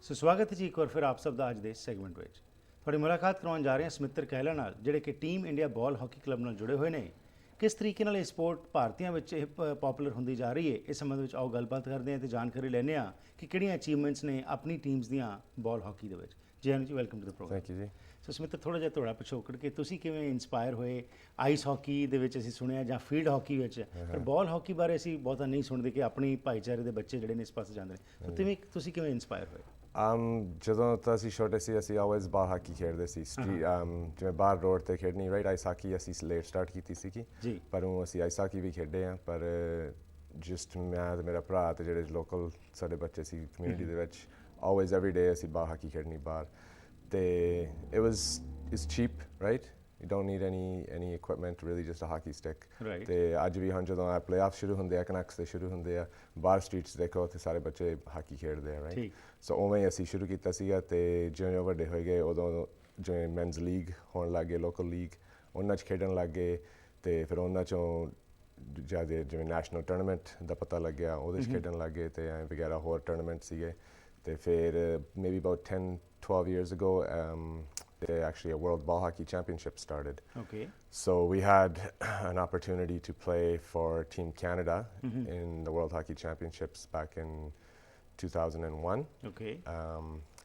ਸੋ ਸਵਾਗਤ ਹੈ ਜੀ ਇੱਕ ਵਾਰ ਫਿਰ ਆਪ ਸਭ ਦਾ ਅੱਜ ਦੇ ਸੈਗਮੈਂਟ ਵਿੱਚ। ਤੁਹਾਡੀ ਮੁਲਾਕਾਤ ਕਰਵਾਉਣ ਜਾ ਰਹੇ ਹਾਂ ਸਮਿੱਤਰ ਕਾਇਲਾ ਨਾਲ, ਜਿਹੜੇ ਕਿ ਟੀਮ ਇੰਡੀਆ ਬਾਲ ਹਾਕੀ ਕਲੱਬ ਨਾਲ ਜੁੜੇ ਹੋਏ ਨੇ। ਕਿਸ ਤਰੀਕੇ ਨਾਲ ਇਹ ਸਪੋਰਟ ਭਾਰਤੀਆਂ ਵਿੱਚ ਇਹ ਪੋਪੂਲਰ ਹੁੰਦੀ ਜਾ ਰਹੀ ਹੈ, ਇਸ ਸੰਬੰਧ ਵਿੱਚ ਆਓ ਗੱਲਬਾਤ ਕਰਦੇ ਹਾਂ ਤੇ ਜਾਣਕਾਰੀ ਲੈਂਦੇ ਹਾਂ ਕਿ ਕਿਹੜੀਆਂ ਅਚੀਵਮੈਂਟਸ ਨੇ ਆਪਣੀ ਟੀਮਸ ਦੀਆਂ ਬਾਲ ਹਾਕੀ ਦੇ ਵਿੱਚ। ਜੀ Anand ji, welcome to the programme. Thank you ਜੀ। ਸੋ ਸਮਿੱਤਰ, ਥੋੜ੍ਹਾ ਜਿਹਾ ਤੁਹਾਡਾ ਪਿਛੋਕੜ ਕਿ ਤੁਸੀਂ ਕਿਵੇਂ ਇੰਸਪਾਇਰ ਹੋਏ? ਆਈਸ ਹਾਕੀ ਦੇ ਵਿੱਚ ਅਸੀਂ ਸੁਣਿਆ ਜਾਂ ਫੀਲਡ ਹਾਕੀ ਵਿੱਚ, ਪਰ ਬਾਲ ਹਾਕੀ ਬਾਰੇ ਅਸੀਂ ਬਹੁਤਾ ਨਹੀਂ ਸੁਣਦੇ ਕਿ ਆਪਣੀ ਭਾਈਚਾਰੇ ਦੇ ਬੱਚੇ ਜਿਹੜੇ ਨੇ ਇਸ ਪਾਸੇ ਜਾਂਦੇ ਨੇ। ਤਾਂ ਤੁਸੀਂ ਕਿਵੇਂ ਇੰਸਪਾਇਰ ਹੋਏ? ਜਦੋਂ ਤਾਂ ਅਸੀਂ ਛੋਟੇ ਸੀ ਅਸੀਂ ਆਲਵੇਜ਼ ਬਾਹਰ ਹਾਕੀ ਖੇਡਦੇ ਸੀ। ਜਿਵੇਂ ਬਾਹਰ ਰੋਡ 'ਤੇ ਖੇਡਣੀ, ਰਾਈਟ। ਆਈਸ ਹਾਕੀ ਅਸੀਂ ਲੇਟ ਸਟਾਰਟ ਕੀਤੀ ਸੀਗੀ, ਪਰ ਉਹ ਅਸੀਂ ਆਈਸ ਹਾਕੀ ਵੀ ਖੇਡੇ ਹਾਂ। ਪਰ ਜਸਟ ਮੈਂ ਅਤੇ ਮੇਰਾ ਭਰਾ ਅਤੇ ਜਿਹੜੇ ਲੋਕਲ ਸਾਡੇ ਬੱਚੇ ਸੀ ਕਮਿਊਨਿਟੀ ਦੇ ਵਿੱਚ, ਆਲਵੇਜ਼ ਐਵਰੀ ਡੇ ਅਸੀਂ ਬਾਹਰ ਹਾਕੀ ਖੇਡਣੀ ਬਾਹਰ। ਅਤੇ it's cheap, right. You don't need any equipment, really just a hockey stick. Right. ਤੇ ਅੱਜ ਵੀ ਹੁਣ ਜਦੋਂ ਆ ਪਲੇਆਫ ਸ਼ੁਰੂ ਹੁੰਦੇ ਆ, ਕਨੈਕਟਸ ਦੇ ਸ਼ੁਰੂ ਹੁੰਦੇ ਆ, ਬਾਹਰ ਸਟਰੀਟਸ ਦੇਖੋ ਤੇ ਸਾਰੇ ਬੱਚੇ ਹਾਕੀ ਖੇਡਦੇ ਆ, ਰਾਈਟ। ਸੋ ਉਵੇਂ ਹੀ ਅਸੀਂ ਸ਼ੁਰੂ ਕੀਤਾ ਸੀਗਾ ਤੇ ਜਿਉਂ ਵੱਡੇ ਹੋਏ ਗਏ ਉਦੋਂ ਜਿਵੇਂ ਮੈਨਸ ਲੀਗ ਹੋਣ ਲੱਗ ਗਏ, ਲੋਕਲ ਲੀਗ, ਉਹਨਾਂ 'ਚ ਖੇਡਣ ਲੱਗ ਗਏ ਤੇ ਫਿਰ ਉਹਨਾਂ 'ਚੋਂ ਜ਼ਿਆਦਾ ਜਿਵੇਂ ਨੈਸ਼ਨਲ ਟੂਰਨਾਮੈਂਟ ਦਾ ਪਤਾ ਲੱਗਿਆ, ਉਹਦੇ 'ਚ ਖੇਡਣ ਲੱਗ ਗਏ ਤੇ ਐਂ ਵਗੈਰਾ ਹੋਰ ਟੂਰਨਾਮੈਂਟ ਸੀਗੇ। ਤੇ ਫਿਰ maybe about 10-12 years ago actually a World Ball Hockey Championship started. Okay. So we had an opportunity to play for Team Canada in the World Hockey Championships back in 2001. Okay.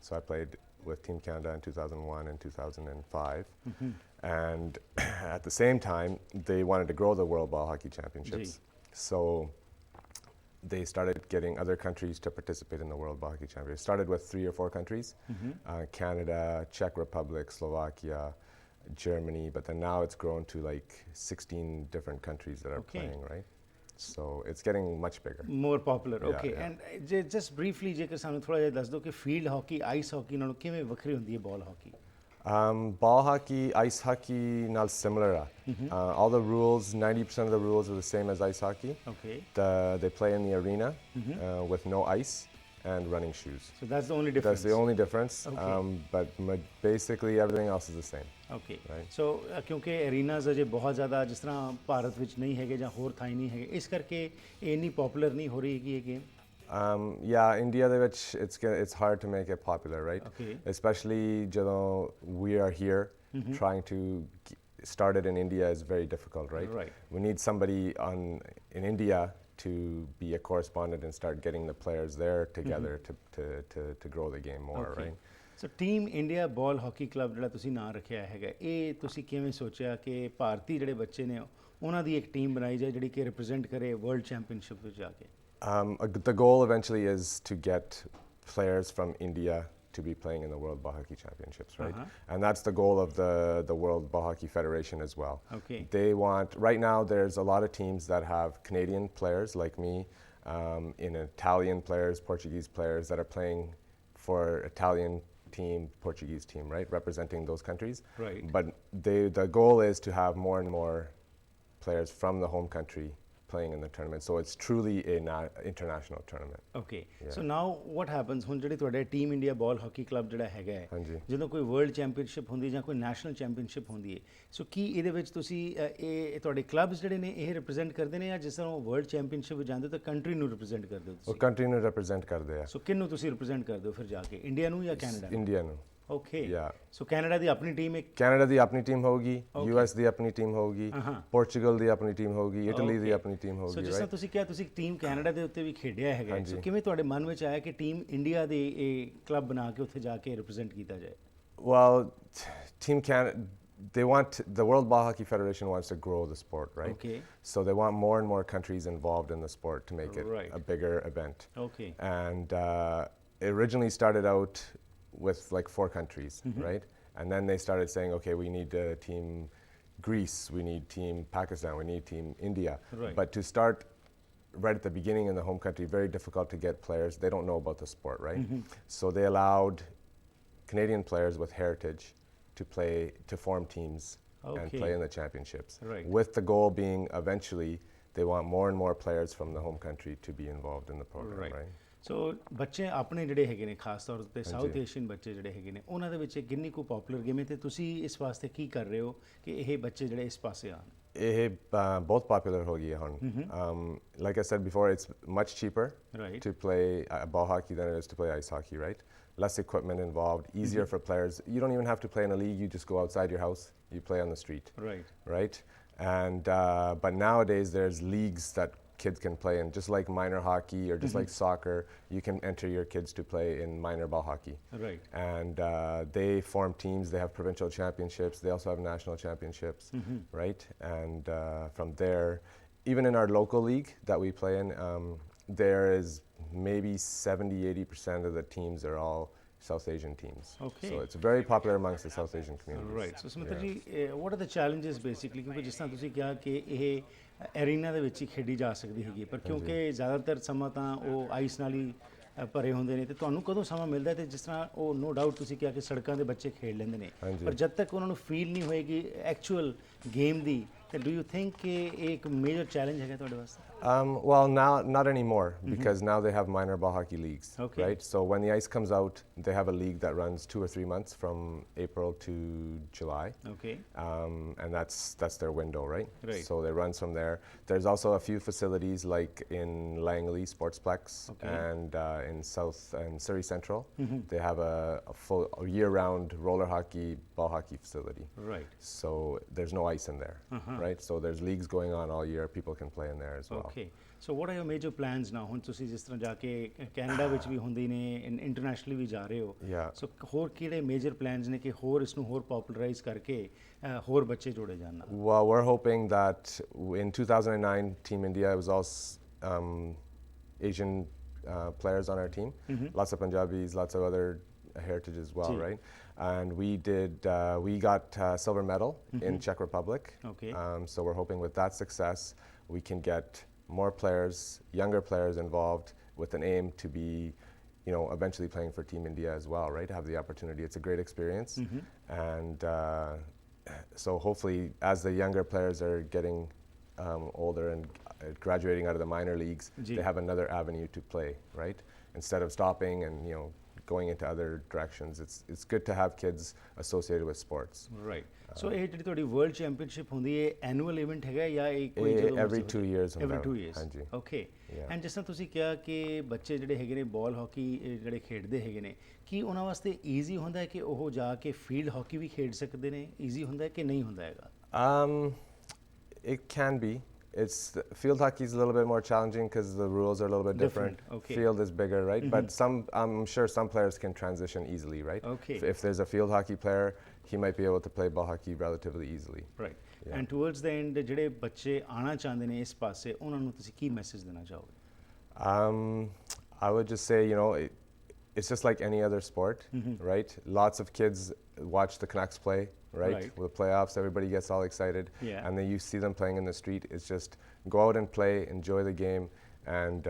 So I played with Team Canada in 2001 and 2005. And at the same time, they wanted to grow the World Ball Hockey Championships. So they started getting other countries to participate in the World Ball Hockey Championships. It started with 3 or 4 countries, Canada, Czech Republic, Slovakia, Germany, but then now it's grown to like 16 different countries that are playing, right? So it's getting much bigger. More popular, okay. Yeah. And just briefly, ਜੇਕਰ ਸਾਨੂੰ ਥੋੜਾ ਜਿਹਾ ਦੱਸ ਦਿਓ ਕਿ field hockey ice hockey ਨਾਲੋਂ ਕਿਵੇਂ ਵੱਖਰੀ ਹੁੰਦੀ ਹੈ ਬਾਲ hockey? Ball hockey, ice hockey, not similar. All the rules, 90% of the rules are the same as ice hockey. Okay. They play in the arena with no ice and running shoes. So that's the only difference? That's the only difference. Okay. But basically everything else is the same. Okay. Right. So ਕਿਉਂਕਿ ਅਰੀਨਾਜ਼ ਅਜੇ ਬਹੁਤ ਜ਼ਿਆਦਾ ਜਿਸ ਤਰ੍ਹਾਂ ਭਾਰਤ ਵਿੱਚ ਨਹੀਂ ਹੈਗੇ ਜਾਂ ਹੋਰ ਥਾਈਂ ਨਹੀਂ ਹੈਗੇ, ਇਸ ਕਰਕੇ ਇਹ ਇੰਨੀ ਪੋਪੂਲਰ ਨਹੀਂ ਹੋ ਰਹੀ ਹੈਗੀ ਇਹ ਗੇਮ। Yeah, India ਦੇ ਵਿੱਚ it's hard to make it popular, right? Okay. Especially ਜਦੋਂ we are here, trying to start it in India is very difficult, right? Right. We need somebody in India to be a correspondent and start getting the players there together to grow the game more, Okay. right? So team India ball hockey club ਜਿਹੜਾ ਤੁਸੀਂ ਨਾਂ ਰੱਖਿਆ ਹੈਗਾ, ਇਹ ਤੁਸੀਂ ਕਿਵੇਂ ਸੋਚਿਆ ਕਿ ਭਾਰਤੀ ਜਿਹੜੇ ਬੱਚੇ ਨੇ ਉਹਨਾਂ ਦੀ ਇੱਕ ਟੀਮ ਬਣਾਈ ਜਾਏ ਜਿਹੜੀ ਕਿ ਰਿਪਰੈਜ਼ੈਂਟ ਕਰੇ ਵਰਲਡ ਚੈਂਪੀਅਨਸ਼ਿਪ ਵਿੱਚ ਜਾ ਕੇ? The goal eventually is to get players from India to be playing in the World Ball Hockey Championships, right? And that's the goal of the World Ball Hockey Federation as well. Okay. They want, right now there's a lot of teams that have Canadian players like me, in Italian players, Portuguese players that are playing for Italian team, Portuguese team, right? Representing those countries. Right. But the goal is to have more and more players from the home country playing in the tournament, so it's truly an international tournament. Okay. Yeah. So now what happens ਹੁਣ ਜਿਹੜੀ ਤੁਹਾਡੇ team India ਬਾਲ hockey club ਜਿਹੜਾ ਹੈਗਾ ਹੈ, ਜਦੋਂ ਕੋਈ world championship ਹੁੰਦੀ ਜਾਂ ਕੋਈ ਨੈਸ਼ਨਲ ਚੈਂਪੀਅਨਸ਼ਿਪ ਹੁੰਦੀ ਹੈ, ਸੋ ਕੀ ਇਹਦੇ ਵਿੱਚ ਤੁਸੀਂ ਇਹ ਤੁਹਾਡੇ ਕਲੱਬਸ ਜਿਹੜੇ ਨੇ ਇਹ ਰਿਪਰੈਜ਼ੈਂਟ ਕਰਦੇ ਨੇ, ਜਾਂ ਜਿਸ ਤਰ੍ਹਾਂ ਵਰਲਡ ਚੈਂਪੀਅਨਸ਼ਿਪ ਵਿੱਚ ਜਾਂਦੇ ਹੋ ਤਾਂ ਕੰਟਰੀ ਨੂੰ ਰਿਪਰੈਜ਼ੈਂਟ ਕਰਦੇ ਹੋ ਤੁਸੀਂ? ਉਹ ਕੰਟਰੀ ਨੂੰ ਰਿਪਰੈਜ਼ੈਂਟ ਕਰਦੇ ਆ। ਸੋ ਕਿਹਨੂੰ ਤੁਸੀਂ ਰਿਪਰੈਜ਼ੈਂਟ ਕਰਦੇ ਹੋ ਫਿਰ ਜਾ ਕੇ, ਇੰਡੀਆ ਨੂੰ ਜਾਂ ਕੈਨੇਡਾ ਨੂੰ? ਇੰਡੀਆ ਨੂੰ। Okay. Yeah. So ਕੈਨੇਡਾ ਦੀ ਆਪਣੀ ਟੀਮ ਇੱਕ, ਕੈਨੇਡਾ ਦੀ ਆਪਣੀ ਟੀਮ ਹੋਊਗੀ, US ਦੀ ਆਪਣੀ ਟੀਮ ਹੋਊਗੀ, ਪੋਰਚੁਗਲ ਦੀ ਆਪਣੀ ਟੀਮ ਹੋਊਗੀ, ਇਟਲੀ ਦੀ ਆਪਣੀ ਟੀਮ ਹੋਊਗੀ, ਰਾਈਟ? ਸੋ ਜਿਸ ਤਰ੍ਹਾਂ ਤੁਸੀਂ ਕਿਹਾ ਤੁਸੀਂ ਟੀਮ ਕੈਨੇਡਾ ਦੇ ਉੱਤੇ ਵੀ ਖੇਡਿਆ ਹੈਗਾ, ਸੋ ਕਿਵੇਂ ਤੁਹਾਡੇ ਮਨ ਵਿੱਚ ਆਇਆ ਕਿ ਟੀਮ ਇੰਡੀਆ ਦੇ ਇਹ ਕਲੱਬ ਬਣਾ ਕੇ ਉੱਥੇ ਜਾ ਕੇ ਰਿਪਰੈਜ਼ੈਂਟ ਕੀਤਾ ਜਾਏ? Well, Team Canada, they want, the World Ball Hockey Federation wants to grow the sport, right? Okay. So they want more and more countries involved in the sport to make it a bigger event. Okay. And it originally started out with like 4 countries, right? And then they started saying, okay, we need team Greece, we need team Pakistan, we need team India. Right. But to start right at the beginning in the home country, very difficult to get players. They don't know about the sport, right? So they allowed Canadian players with heritage to form teams and play in the championships. Right. With the goal being eventually they want more and more players from the home country to be involved in the program, right? ਸੋ ਬੱਚੇ ਆਪਣੇ ਜਿਹੜੇ ਹੈਗੇ ਨੇ, ਖਾਸ ਤੌਰ 'ਤੇ south Asian ਬੱਚੇ ਜਿਹੜੇ ਹੈਗੇ ਨੇ, ਉਹਨਾਂ ਦੇ ਵਿੱਚ ਕਿੰਨੀ ਕੁ ਪੋਪੂਲਰ ਗੇਮ ਹੈ, ਅਤੇ ਤੁਸੀਂ ਇਸ ਵਾਸਤੇ ਕੀ ਕਰ ਰਹੇ ਹੋ ਕਿ ਇਹ ਬੱਚੇ ਜਿਹੜੇ ਇਸ ਪਾਸੇ ਆਉਣ? ਇਹ ਬਹੁਤ ਪੋਪੂਲਰ ਹੋ ਗਈ ਹੈ ਹੁਣ। Like I said before, it's much cheaper to play ball hockey than it is to play ice hockey, right? less equipment involved, easier for players. You don't even have to play in a league. You just go outside your house, you play on the street. Right? And but nowadays there's leagues that kids can play in, just like minor hockey or just like soccer. You can enter your kids to play in minor ball hockey. And they form teams. They have provincial championships. They also have national championships. Right? And from there, even in our local league that we play in, there is maybe 70-80% of the teams are all South Asian teams. So it's very popular amongst the South Asian community. Right. So Smiter ji, what are the challenges basically? ਕਿਉਂਕਿ ਜਿਸ ਤਰ੍ਹਾਂ ਤੁਸੀਂ ਕਿਹਾ ਕਿ ਇਹ Arena ਦੇ ਵਿੱਚ ਹੀ ਖੇਡੀ ਜਾ ਸਕਦੀ ਹੈਗੀ, ਪਰ ਕਿਉਂਕਿ ਜ਼ਿਆਦਾਤਰ ਸਮਾਂ ਤਾਂ ਉਹ ਆਈਸ ਨਾਲ ਹੀ ਭਰੇ ਹੁੰਦੇ ਨੇ, ਤੇ ਤੁਹਾਨੂੰ ਕਦੋਂ ਸਮਾਂ ਮਿਲਦਾ? ਤੇ ਜਿਸ ਤਰ੍ਹਾਂ ਉਹ ਨੋ ਡਾਊਟ ਤੁਸੀਂ ਕਿਹਾ ਕਿ ਸੜਕਾਂ ਦੇ ਬੱਚੇ ਖੇਡ ਲੈਂਦੇ ਨੇ, ਪਰ ਜਦ ਤੱਕ ਉਹਨਾਂ ਨੂੰ ਫੀਲ ਨਹੀਂ ਹੋਏਗੀ ਐਕਚੁਅਲ ਗੇਮ ਦੀ, ਤੇ ਡੂ ਯੂ ਥਿੰਕ ਕਿ ਇਹ ਇੱਕ ਮੇਜਰ ਚੈਲੰਜ ਹੈਗਾ ਤੁਹਾਡੇ ਵਾਸਤੇ? Well, now not anymore, because now they have minor ball hockey leagues, right? So when the ice comes out, they have a league that runs 2 or 3 months from April to July. And that's their window, right? So they run from there. There's also a few facilities like in Langley Sportsplex and in South and Surrey Central. They have a full year-round roller hockey, ball hockey facility. So there's no ice in there, right? So there's leagues going on all year. People can play in there as well. So what are your major plans now? ਹੁਣ ਤੁਸੀਂ ਜਿਸ ਤਰ੍ਹਾਂ ਜਾ ਕੇ Canada ਵਿੱਚ ਵੀ ਹੁੰਦੀ ਨੇ, internationally ਵੀ ਜਾ ਰਹੇ ਹੋ, ਸੋ ਹੋਰ ਕਿਹੜੇ ਮੇਜਰ ਪਲਾਨਸ ਨੇ ਕਿ ਹੋਰ ਇਸ ਨੂੰ ਹੋਰ ਪੋਪੂਲਰਾਈਜ਼ ਕਰਕੇ ਹੋਰ ਬੱਚੇ ਜੋੜੇ ਜਾਣ ਨਾਲ? Well, we're hoping that in 2009 Team India was all Asian players on our team. Lots of Punjabis, lots of other heritage as well, right? And we got silver medal in Czech Republic. So we're hoping with that success we can get more players, younger players involved with an aim to be, you know, eventually playing for Team India as well, right? Have the opportunity. It's a great experience. And so hopefully as the younger players are getting older and graduating out of the minor leagues, they have another avenue to play, right? Instead of stopping and, you know, going into other directions. It's good to have kids associated with sports. So ਇਹ ਜਿਹੜੀ ਤੁਹਾਡੀ world championship ਹੁੰਦੀ ਹੈ, annual event ਹੈਗਾ ਜਾਂ ਇਹ ਕੋਈ every 2 years? Every 2 years. Okay. And ਜਿਸ ਤਰ੍ਹਾਂ ਤੁਸੀਂ ਕਿਹਾ ਕਿ ਬੱਚੇ ਜਿਹੜੇ ਹੈਗੇ ਨੇ ਬਾਲ ਹਾਕੀ ਜਿਹੜੇ ਖੇਡਦੇ ਹੈਗੇ ਨੇ, ਕੀ ਉਹਨਾਂ ਵਾਸਤੇ ਈਜ਼ੀ ਹੁੰਦਾ ਹੈ ਕਿ ਉਹ ਜਾ ਕੇ ਫੀਲਡ ਹਾਕੀ ਵੀ ਖੇਡ ਸਕਦੇ ਨੇ? ਈਜ਼ੀ ਹੁੰਦਾ ਹੈ ਕਿ ਨਹੀਂ ਹੁੰਦਾ ਹੈਗਾ? It can be. Field hockey is a little bit more challenging because the rules are a little bit different. Field is bigger, right? But I'm sure some players can transition easily, right? If there's a field hockey player, he might be able to play ball hockey relatively easily. And towards the end, ਜਿਹੜੇ ਬੱਚੇ ਆਣਾ ਚਾਹੁੰਦੇ ਨੇ ਇਸ ਪਾਸੇ, ਉਹਨਾਂ ਨੂੰ ਤੁਸੀਂ ਕੀ ਮੈਸੇਜ ਦੇਣਾ ਚਾਹੋਗੇ? I would just say, you know, it's just like any other sport, right? Lots of kids watch the Canucks play. Right? With the playoffs, everybody gets all excited, and then you see them playing in the street. It's just go out and play, enjoy the game, and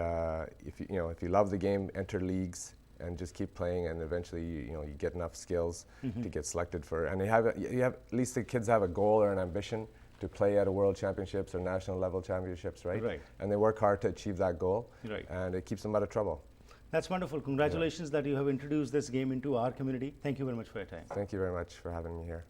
if you love the game, enter leagues and just keep playing, and eventually you get enough skills to get selected for. And you have at least the kids have a goal or an ambition to play at a world championships or national level championships, right? And they work hard to achieve that goal, and it keeps them out of trouble. That's wonderful. Congratulations that you have introduced this game into our community. Thank you very much for your time. Thank you very much for having me here.